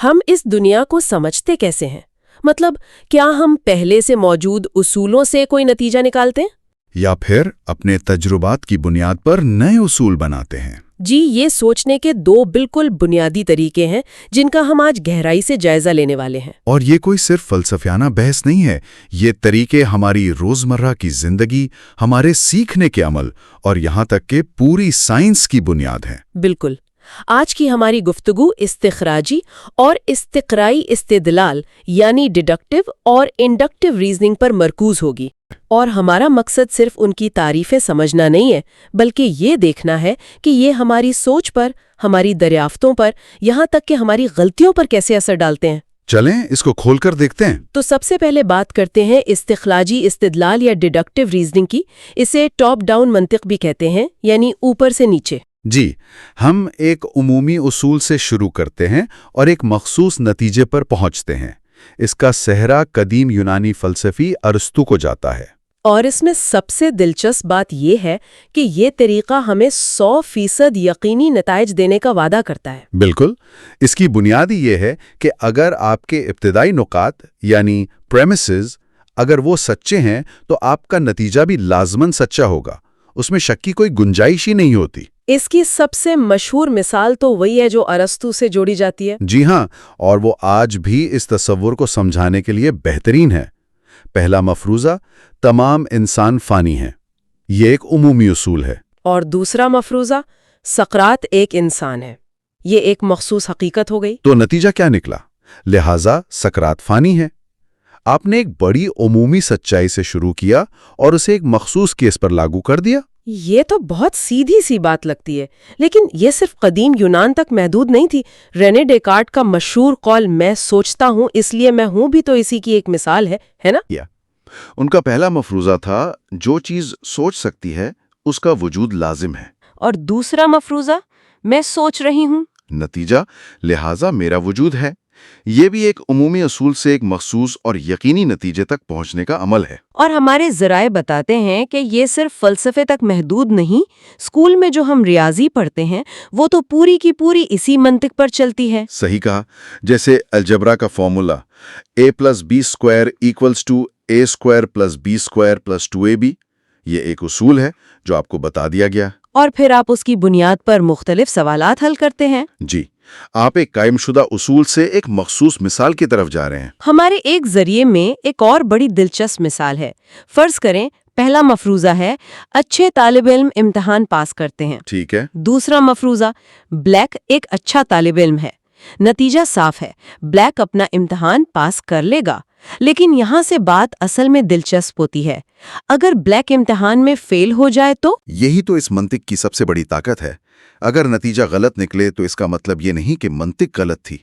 ہم اس دنیا کو سمجھتے کیسے ہیں؟ مطلب کیا ہم پہلے سے موجود اصولوں سے کوئی نتیجہ نکالتے ہیں؟ یا پھر اپنے تجربات کی بنیاد پر نئے اصول بناتے ہیں؟ جی، یہ سوچنے کے دو بالکل بنیادی طریقے ہیں جن کا ہم آج گہرائی سے جائزہ لینے والے ہیں۔ اور یہ کوئی صرف فلسفیانہ بحث نہیں ہے، یہ طریقے ہماری روزمرہ کی زندگی، ہمارے سیکھنے کے عمل اور یہاں تک کہ پوری سائنس کی بنیاد ہیں۔ بالکل۔ آج کی ہماری گفتگو استخراجی اور استقرائی استدلال یعنی ڈیڈکٹیو اور انڈکٹیو ریزننگ پر مرکوز ہوگی، اور ہمارا مقصد صرف ان کی تعریفیں سمجھنا نہیں ہے بلکہ یہ دیکھنا ہے کہ یہ ہماری سوچ پر، ہماری دریافتوں پر، یہاں تک کہ ہماری غلطیوں پر کیسے اثر ڈالتے ہیں۔ چلیں اس کو کھول کر دیکھتے ہیں۔ تو سب سے پہلے بات کرتے ہیں استخراجی استدلال یا ڈیڈکٹیو ریزننگ کی۔ اسے ٹاپ ڈاؤن منطق بھی کہتے ہیں، یعنی اوپر سے نیچے۔ جی، ہم ایک عمومی اصول سے شروع کرتے ہیں اور ایک مخصوص نتیجے پر پہنچتے ہیں۔ اس کا صحرا قدیم یونانی فلسفی ارسطو کو جاتا ہے۔ اور اس میں سب سے دلچسپ بات یہ ہے کہ یہ طریقہ ہمیں 100% یقینی نتائج دینے کا وعدہ کرتا ہے۔ بالکل، اس کی بنیاد ہی یہ ہے کہ اگر آپ کے ابتدائی نکات یعنی پریمیسز اگر وہ سچے ہیں تو آپ کا نتیجہ بھی لازماً سچا ہوگا، اس میں شک کی کوئی گنجائش ہی نہیں ہوتی۔ اس کی سب سے مشہور مثال تو وہی ہے جو ارسطو سے جوڑی جاتی ہے۔ جی ہاں، اور وہ آج بھی اس تصور کو سمجھانے کے لیے بہترین ہے۔ پہلا مفروضہ، تمام انسان فانی ہیں، یہ ایک عمومی اصول ہے۔ اور دوسرا مفروضہ، سقراط ایک انسان ہے، یہ ایک مخصوص حقیقت ہو گئی۔ تو نتیجہ کیا نکلا؟ لہٰذا سقراط فانی ہے۔ آپ نے ایک بڑی عمومی سچائی سے شروع کیا اور اسے ایک مخصوص کیس پر لاگو کر دیا۔ یہ تو بہت سیدھی سی بات لگتی ہے، لیکن یہ صرف قدیم یونان تک محدود نہیں تھی۔ رینے ڈیکارٹ کا مشہور قول میں سوچتا ہوں اس لیے میں ہوں بھی تو اسی کی ایک مثال ہے نا؟ ان کا پہلا مفروضہ تھا جو چیز سوچ سکتی ہے اس کا وجود لازم ہے۔ اور دوسرا مفروضہ، میں سوچ رہی ہوں، نتیجہ لہٰذا میرا وجود ہے۔ یہ بھی ایک عمومی اصول سے ایک مخصوص اور یقینی نتیجے تک پہنچنے کا عمل ہے۔ اور ہمارے ذرائع بتاتے ہیں کہ یہ صرف فلسفے تک محدود نہیں۔ اسکول میں جو ہم ریاضی پڑھتے ہیں وہ تو پوری کی پوری اسی منطق پر چلتی ہے۔ صحیح کہا، جیسے الجبرا کا formula a+b² = a² + b² + 2ab، یہ ایک اصول ہے جو آپ کو بتا دیا گیا۔ اور پھر آپ اس کی بنیاد پر مختلف سوالات حل کرتے ہیں۔ جی، آپ ایک قائم شدہ اصول سے ایک مخصوص مثال کی طرف جا رہے ہیں۔ ہمارے ایک ذریعے میں ایک اور بڑی دلچسپ مثال ہے۔ فرض کریں پہلا مفروضہ ہے اچھے طالب علم امتحان پاس کرتے ہیں۔ ٹھیک ہے۔ دوسرا مفروضہ، بلیک ایک اچھا طالب علم ہے۔ نتیجہ صاف ہے، بلیک اپنا امتحان پاس کر لے گا۔ لیکن یہاں سے بات اصل میں دلچسپ ہوتی ہے۔ اگر بلیک امتحان میں فیل ہو جائے تو؟ یہی تو اس منطق کی سب سے بڑی طاقت ہے۔ اگر نتیجہ غلط نکلے تو اس کا مطلب یہ نہیں کہ منطق غلط تھی،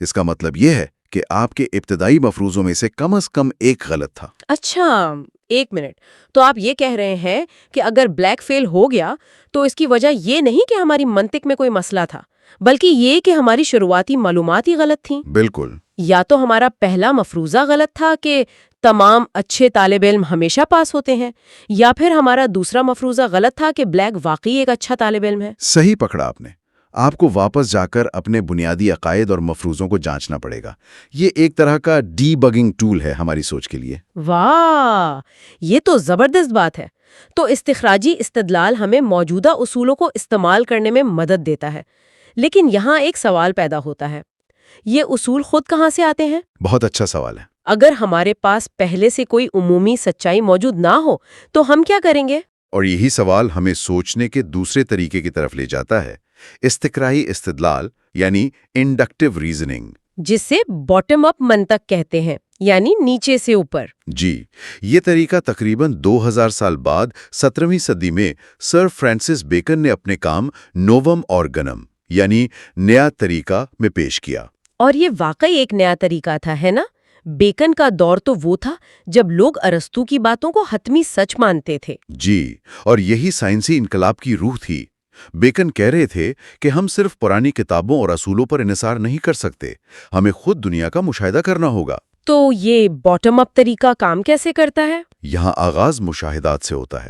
اس کا مطلب یہ ہے کہ آپ کے ابتدائی مفروضوں میں سے کم از کم ایک غلط تھا۔ اچھا، ایک منٹ، تو آپ یہ کہہ رہے ہیں کہ اگر بلیک فیل ہو گیا تو اس کی وجہ یہ نہیں کہ ہماری منطق میں کوئی مسئلہ تھا، بلکہ یہ کہ ہماری شروعاتی معلومات ہی غلط تھیں۔ بالکل۔ یا تو ہمارا پہلا مفروضہ غلط تھا کہ تمام اچھے طالب علم ہمیشہ پاس ہوتے ہیں، یا پھر ہمارا دوسرا مفروضہ غلط تھا کہ بلیک واقعی ایک اچھا طالب علم ہے۔ صحیح پکڑا آپ نے۔ آپ کو واپس جا کر اپنے بنیادی عقائد اور مفروضوں کو جانچنا پڑے گا۔ یہ ایک طرح کا ڈی بگنگ ٹول ہے ہماری سوچ کے لیے۔ واہ، یہ تو زبردست بات ہے۔ تو استخراجی استدلال ہمیں موجودہ اصولوں کو استعمال کرنے میں مدد دیتا ہے، لیکن یہاں ایک سوال پیدا ہوتا ہے، یہ اصول خود کہاں سے آتے ہیں؟ بہت اچھا سوال ہے۔ اگر ہمارے پاس پہلے سے کوئی عمومی سچائی موجود نہ ہو تو ہم کیا کریں گے؟ اور یہی سوال ہمیں سوچنے کے دوسرے طریقے کی طرف لے جاتا ہے، استقرائی استدلال یعنی انڈکٹیو ریزننگ، جسے باٹم اپ منطق کہتے ہیں، یعنی نیچے سے اوپر۔ جی، یہ طریقہ تقریباً 2000 سال بعد 17ویں صدی میں سر فرانسس بیکن نے اپنے کام نووم آرگنم یعنی نیا طریقہ میں پیش کیا۔ اور یہ واقعی ایک نیا طریقہ تھا، ہے نا؟ بیکن کا دور تو وہ تھا جب لوگ ارسطو کی باتوں کو حتمی سچ مانتے تھے۔ جی، اور یہی سائنسی انقلاب کی روح تھی۔ بیکن کہہ رہے تھے کہ ہم صرف پرانی کتابوں اور اصولوں پر انحصار نہیں کر سکتے، ہمیں خود دنیا کا مشاہدہ کرنا ہوگا۔ تو یہ باٹم اپ طریقہ کام کیسے کرتا ہے؟ یہاں آغاز مشاہدات سے ہوتا ہے۔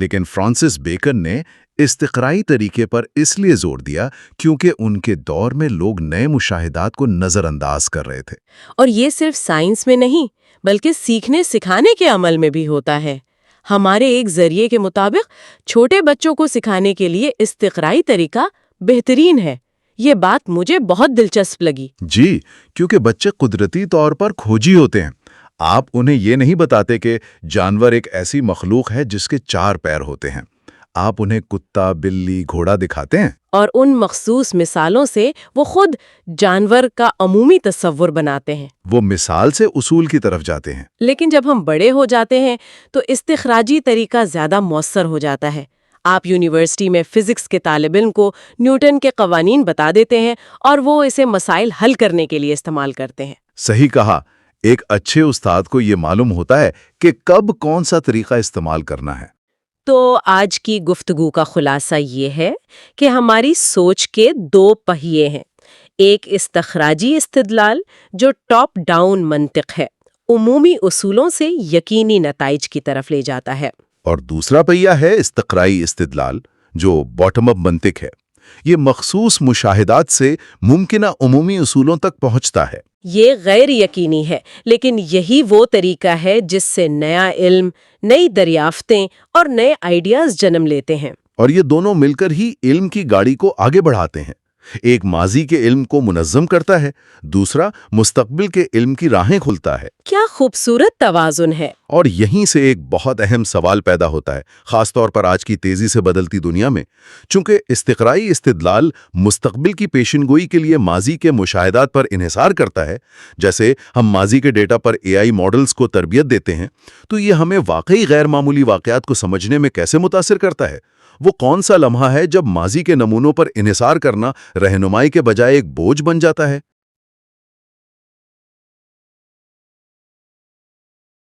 لیکن فرانسس بیکن نے استقرائی طریقے پر اس لیے زور دیا کیونکہ ان کے دور میں لوگ نئے مشاہدات کو نظر انداز کر رہے تھے۔ اور یہ صرف سائنس میں نہیں بلکہ سیکھنے سکھانے کے عمل میں بھی ہوتا ہے۔ ہمارے ایک ذریعے کے مطابق چھوٹے بچوں کو سکھانے کے لیے استقرائی طریقہ بہترین ہے۔ یہ بات مجھے بہت دلچسپ لگی۔ جی، کیونکہ بچے قدرتی طور پر کھوجی ہوتے ہیں۔ آپ انہیں یہ نہیں بتاتے کہ جانور ایک ایسی مخلوق ہے جس کے 4 پیر ہوتے ہیں۔ آپ انہیں کتا، بلی، گھوڑا دکھاتے ہیں۔ اور ان مخصوص مثالوں سے وہ خود جانور کا عمومی تصور بناتے ہیں۔ وہ مثال سے اصول کی طرف جاتے ہیں۔ لیکن جب ہم بڑے ہو جاتے ہیں تو استخراجی طریقہ زیادہ مؤثر ہو جاتا ہے۔ آپ یونیورسٹی میں فزکس کے طالب علم کو نیوٹن کے قوانین بتا دیتے ہیں اور وہ اسے مسائل حل کرنے کے لیے استعمال کرتے ہیں۔ صحیح کہا۔ ایک اچھے استاد کو یہ معلوم ہوتا ہے کہ کب کون سا طریقہ استعمال کرنا ہے۔ تو آج کی گفتگو کا خلاصہ یہ ہے کہ ہماری سوچ کے 2 پہیے ہیں۔ ایک استخراجی استدلال جو ٹاپ ڈاؤن منطق ہے، عمومی اصولوں سے یقینی نتائج کی طرف لے جاتا ہے۔ اور دوسرا پہیہ ہے استقرائی استدلال جو باٹم اپ منطق ہے۔ یہ مخصوص مشاہدات سے ممکنہ عمومی اصولوں تک پہنچتا ہے۔ یہ غیر یقینی ہے، لیکن یہی وہ طریقہ ہے جس سے نیا علم، نئی دریافتیں اور نئے آئیڈیاز جنم لیتے ہیں۔ اور یہ دونوں مل کر ہی علم کی گاڑی کو آگے بڑھاتے ہیں۔ ایک ماضی کے علم کو منظم کرتا ہے، دوسرا مستقبل کے علم کی راہیں کھلتا ہے۔ کیا خوبصورت توازن ہے۔ اور یہیں سے ایک بہت اہم سوال پیدا ہوتا ہے، خاص طور پر آج کی تیزی سے بدلتی دنیا میں۔ چونکہ استقرائی استدلال مستقبل کی پیشن گوئی کے لیے ماضی کے مشاہدات پر انحصار کرتا ہے، جیسے ہم ماضی کے ڈیٹا پر AI ماڈلز کو تربیت دیتے ہیں، تو یہ ہمیں واقعی غیر معمولی واقعات کو سمجھنے میں کیسے متاثر کرتا ہے؟ وہ کون سا لمحہ ہے جب ماضی کے نمونوں پر انحصار کرنا رہنمائی کے بجائے ایک بوجھ بن جاتا ہے؟